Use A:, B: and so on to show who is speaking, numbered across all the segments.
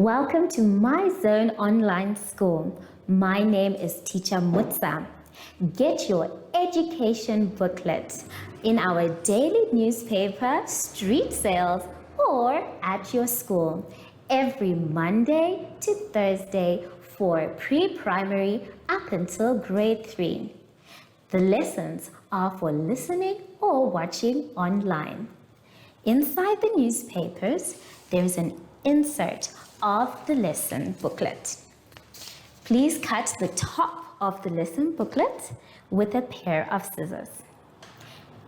A: Welcome to My Zone Online School. My name is Teacher Mutsa. Get your education booklet in our daily newspaper, street sales, or at your school every Monday to Thursday for pre-primary up until grade 3. The lessons are for listening or watching online. Inside the newspapers, there is an insert of the lesson booklet. Please cut the top of the lesson booklet with a pair of scissors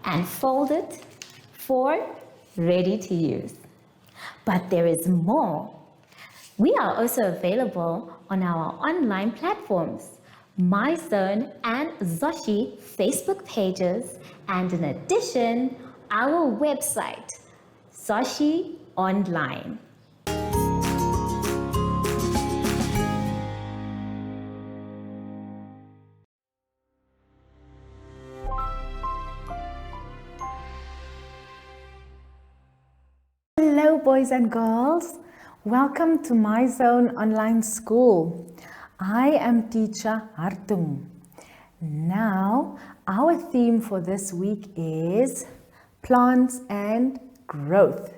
A: and fold it for ready to use. But there is more. We are also available on our online platforms, MyZone and Zoshi Facebook pages, and in addition, our website, Zoshi Online.
B: Hello boys and girls, welcome to My Zone Online School. I am teacher Hartung. Now our theme for this week is plants and growth.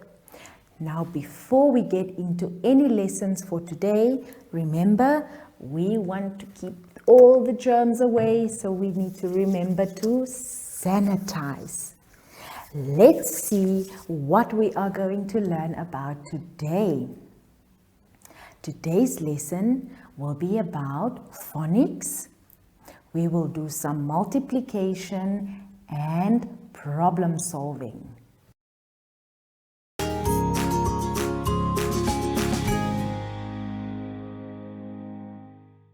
B: Now before we get into any lessons for today, remember we want to keep all the germs away, so we need to remember to sanitize. Let's see what we are going to learn about today. Today's lesson will be about phonics. We will do some multiplication and problem solving.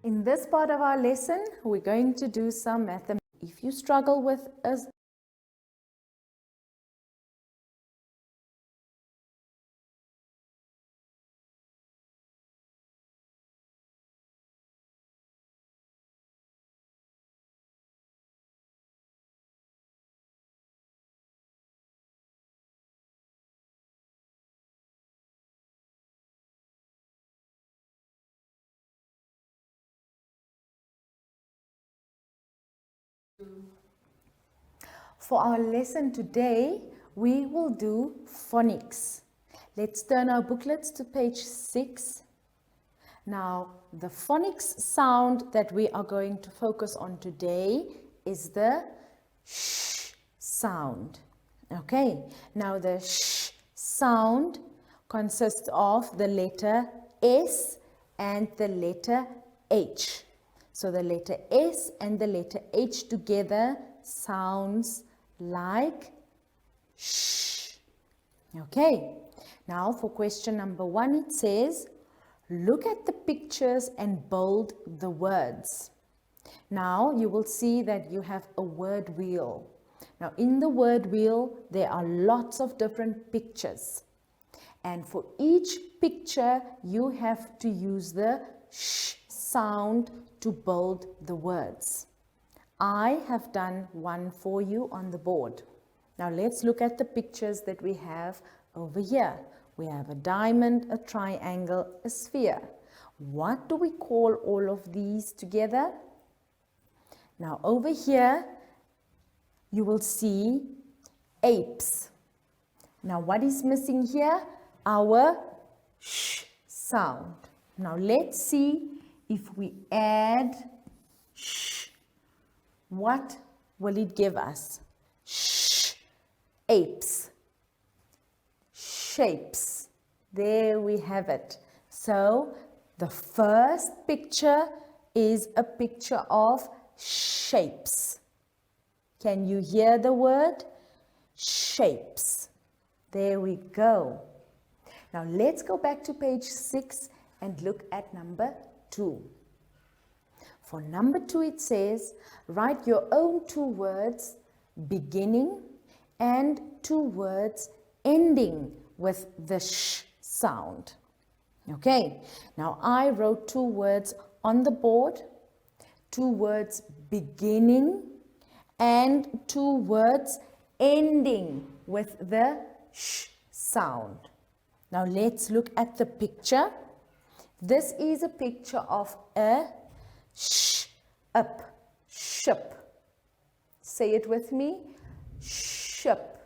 B: In this part of our lesson, we're going to do some mathematics. If you struggle with a For our lesson today, we will do phonics. Let's turn our booklets to page 6. Now, the phonics sound that we are going to focus on today is the sh sound. Okay, now the sh sound consists of the letter S and the letter H. So the letter S and the letter H together sounds like sh. Okay, now for question number 1, it says, look at the pictures and bold the words. Now you will see that you have a word wheel. Now in the word wheel, there are lots of different pictures. And for each picture, you have to use the sh sound to bold the words. I have done one for you on the board. Now let's look at the pictures that we have over here. We have a diamond, a triangle, a sphere. What do we call all of these together? Now over here, you will see apes. Now what is missing here? Our sh sound. Now let's see if we add sh, what will it give us? Sh, apes, shapes. There we have it. So the first picture is a picture of shapes. Can you hear the word? Shapes. There we go. Now let's go back to page 6 and look at number 2. For number 2, it says, write your own 2 words beginning and 2 words ending with the sh sound. Okay, now I wrote 2 words on the board, 2 words beginning and 2 words ending with the sh sound. Now let's look at the picture. This is a picture of a ship. Say it with me, ship.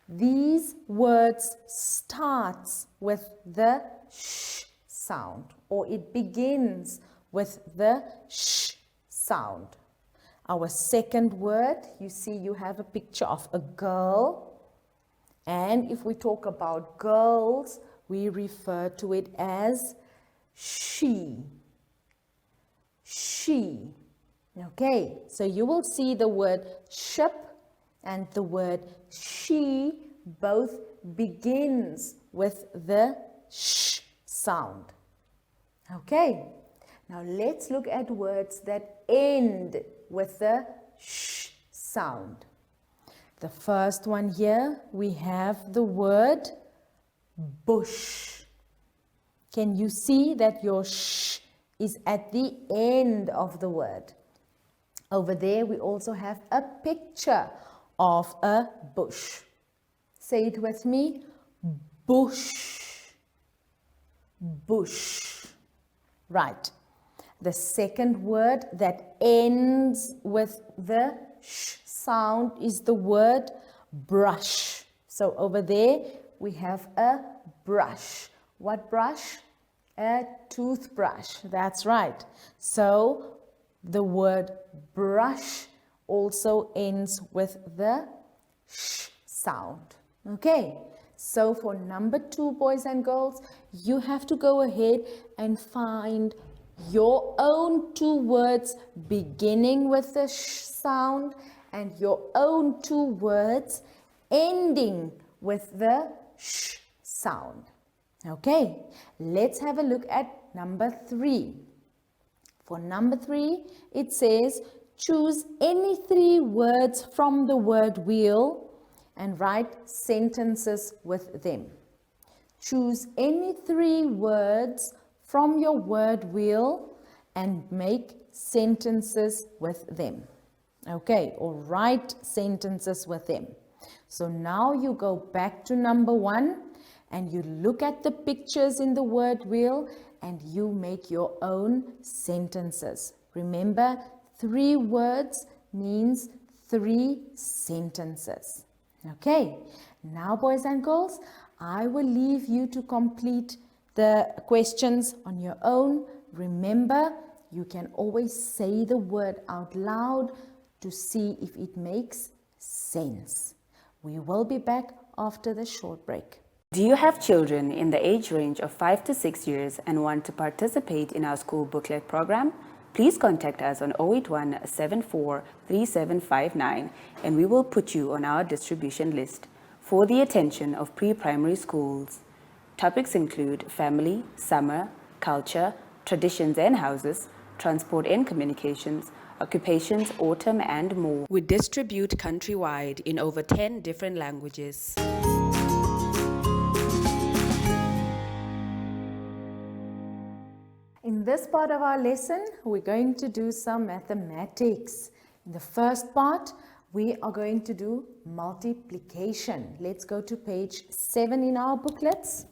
B: These words starts with the sh sound, or it begins with the sh sound. Our second word, you see you have a picture of a girl. And if we talk about girls, we refer to it as she. She. Okay, so you will see the word ship and the word she both begins with the sh sound. Okay, now let's look at words that end with the sh sound. The first one here, we have the word bush. Can you see that your sh is at the end of the word? Over there, we also have a picture of a bush. Say it with me, bush, bush. Right. The second word that ends with the sh sound is the word brush. So over there, we have a brush. What brush? A toothbrush. That's right. So the word brush also ends with the sh sound. Okay, so for number 2, boys and girls, you have to go ahead and find your own 2 words beginning with the sh sound and your own 2 words ending with the sh sound. Okay, let's have a look at number 3. For number 3, it says, choose any 3 words from the word wheel and write sentences with them. Choose any 3 words from your word wheel and make sentences with them. Okay, or write sentences with them. So now you go back to number 1 and you look at the pictures in the word wheel and you make your own sentences. Remember, 3 words means 3 sentences. Okay, now boys and girls, I will leave you to complete the questions on your own. Remember, you can always say the word out loud to see if it makes sense. We will be back after the short break.
C: Do you have children in the age range of 5 to 6 years and want to participate in our school booklet program? Please contact us on 081 74 3759 and we will put you on our distribution list for the attention of pre-primary schools. Topics include family, summer, culture, traditions and houses, transport and communications, occupations, autumn and more. We distribute countrywide in over 10 different languages.
B: In this part of our lesson, we're going to do some mathematics. In the first part, we are going to do multiplication. Let's go to page 7 in our booklets.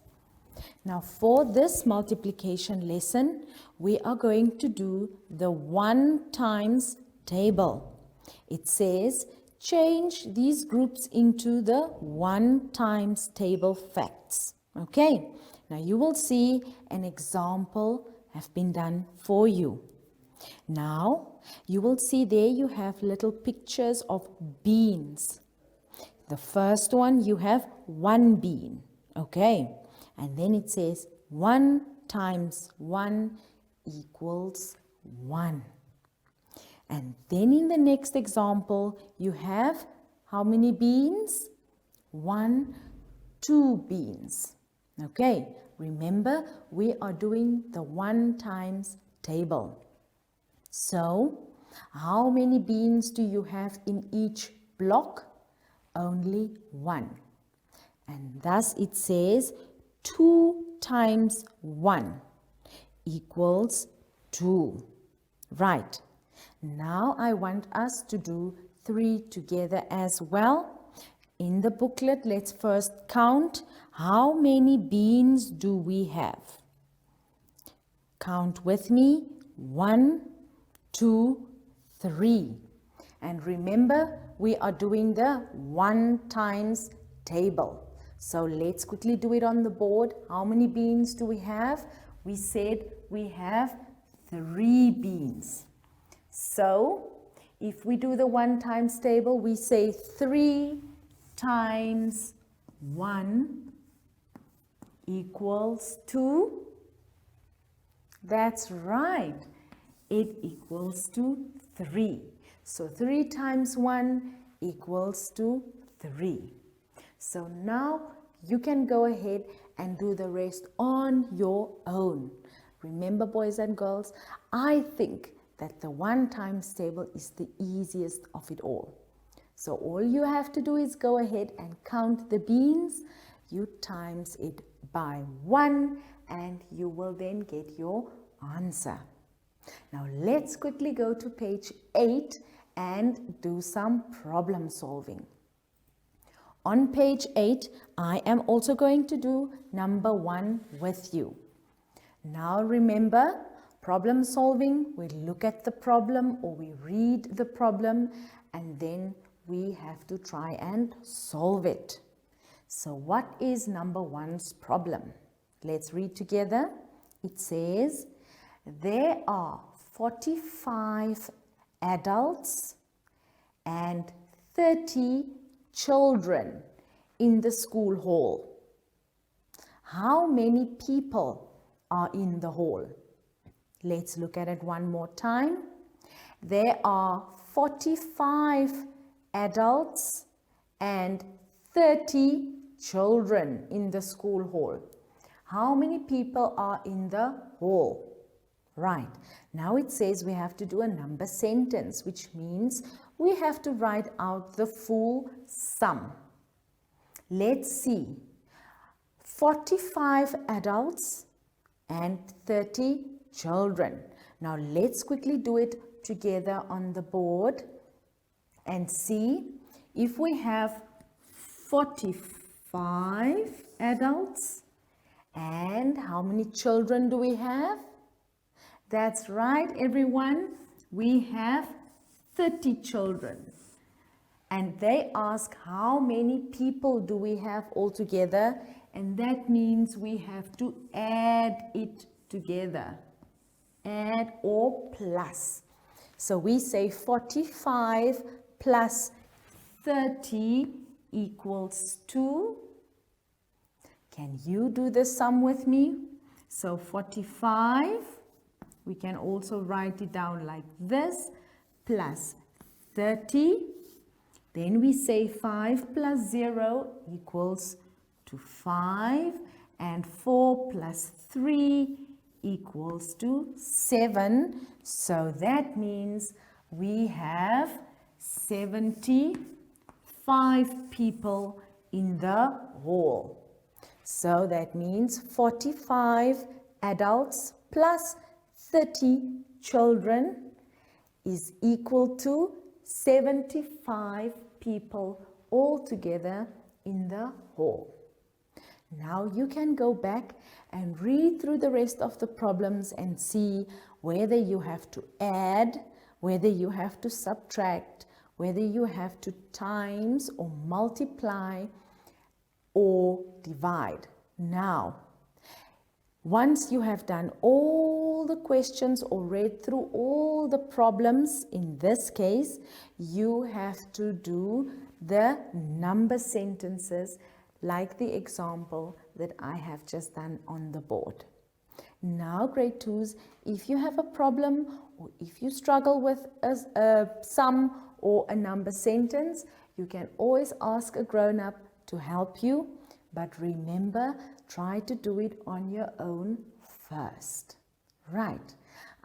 B: Now for this multiplication lesson, we are going to do the 1 times table. It says, change these groups into the 1 times table facts. Okay, now you will see an example have been done for you. Now you will see there you have little pictures of beans. The first one you have 1 bean, okay, and then it says 1 times 1 equals 1. And then in the next example you have how many beans? 1, 2 beans. Okay, remember we are doing the 1 times table. So how many beans do you have in each block? Only 1. And thus it says 2 times 1 equals 2. Right. Now I want us to do 3 together as well. In the booklet, let's first count how many beans do we have. Count with me. 1, 2, 3. And remember, we are doing the 1 times table. So let's quickly do it on the board. How many beans do we have? We said we have 3 beans. So if we do the 1 times table, we say 3 times 1 equals 2. That's right. It equals to 3. So 3 times 1 equals to 3. So now you can go ahead and do the rest on your own. Remember, boys and girls, I think that the 1 times table is the easiest of it all. So all you have to do is go ahead and count the beans. You times it by 1 and you will then get your answer. Now let's quickly go to page 8 and do some problem solving. On page 8, I am also going to do number 1 with you. Now remember, problem solving, we look at the problem or we read the problem and then we have to try and solve it. So what is number 1's problem? Let's read together. It says, there are 45 adults and 30 children in the school hall. How many people are in the hall? Let's look at it one more time. There are 45 adults and 30 children in the school hall. How many people are in the hall? Right. Now it says we have to do a number sentence, which means we have to write out the full sum. Let's see. 45 adults and 30 children. Now let's quickly do it together on the board and see if we have 45 adults and how many children do we have? That's right, everyone. We have 30 children. And they ask how many people do we have altogether? And that means we have to add it together. Add or plus. So we say 45 plus 30 equals 2. Can you do the sum with me? So 45, we can also write it down like this, plus 30. Then we say 5 plus 0 equals to 5, and 4 plus 3 equals to 7. So that means we have 75 people in the hall. So that means 45 adults plus 30 children is equal to 75 people altogether in the hall. Now you can go back and read through the rest of the problems and see whether you have to add, whether you have to subtract, whether you have to times or multiply or divide. Now, once you have done all the questions or read through all the problems, in this case, you have to do the number sentences like the example that I have just done on the board. Now, grade 2s, if you have a problem or if you struggle with a sum or a number sentence, you can always ask a grown-up to help you. But remember, try to do it on your own first. Right.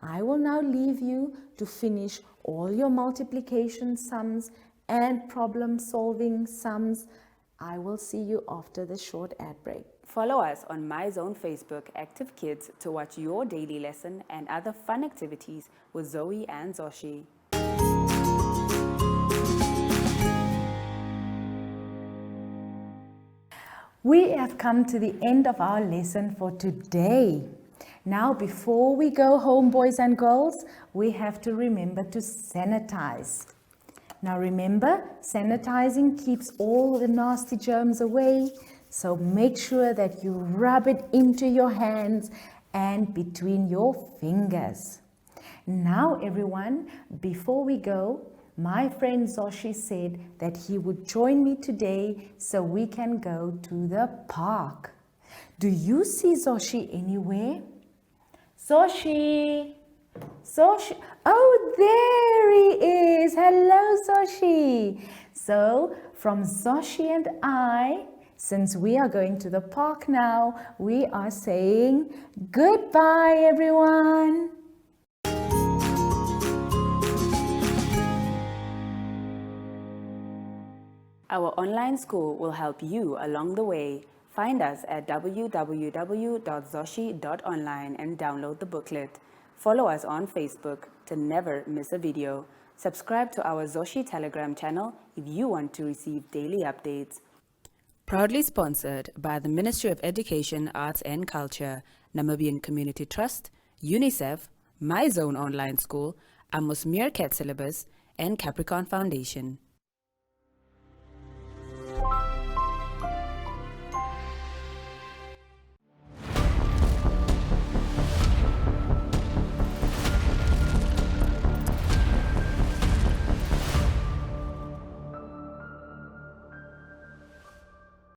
B: I will now leave you to finish all your multiplication sums and problem solving sums. I will see you after the short ad break.
C: Follow us on MyZone Facebook Active Kids to watch your daily lesson and other fun activities with Zoe and Zoshi.
B: We have come to the end of our lesson for today. Now, before we go home, boys and girls, we have to remember to sanitize. Now remember, sanitizing keeps all the nasty germs away. So make sure that you rub it into your hands and between your fingers. Now everyone, before we go, my friend Zoshi said that he would join me today so we can go to the park. Do you see Zoshi anywhere? Zoshi! Zoshi! Oh, there he is! Hello, Zoshi! So, from Zoshi and I, since we are going to the park now, we are saying goodbye, everyone!
C: Our online school will help you along the way. Find us at www.zoshi.online and download the booklet. Follow us on Facebook to never miss a video. Subscribe to our Zoshi Telegram channel if you want to receive daily updates. Proudly sponsored by the Ministry of Education, Arts and Culture, Namibian Community Trust, UNICEF, My Zone Online School, Amos Meerkat Syllabus, and Capricorn Foundation.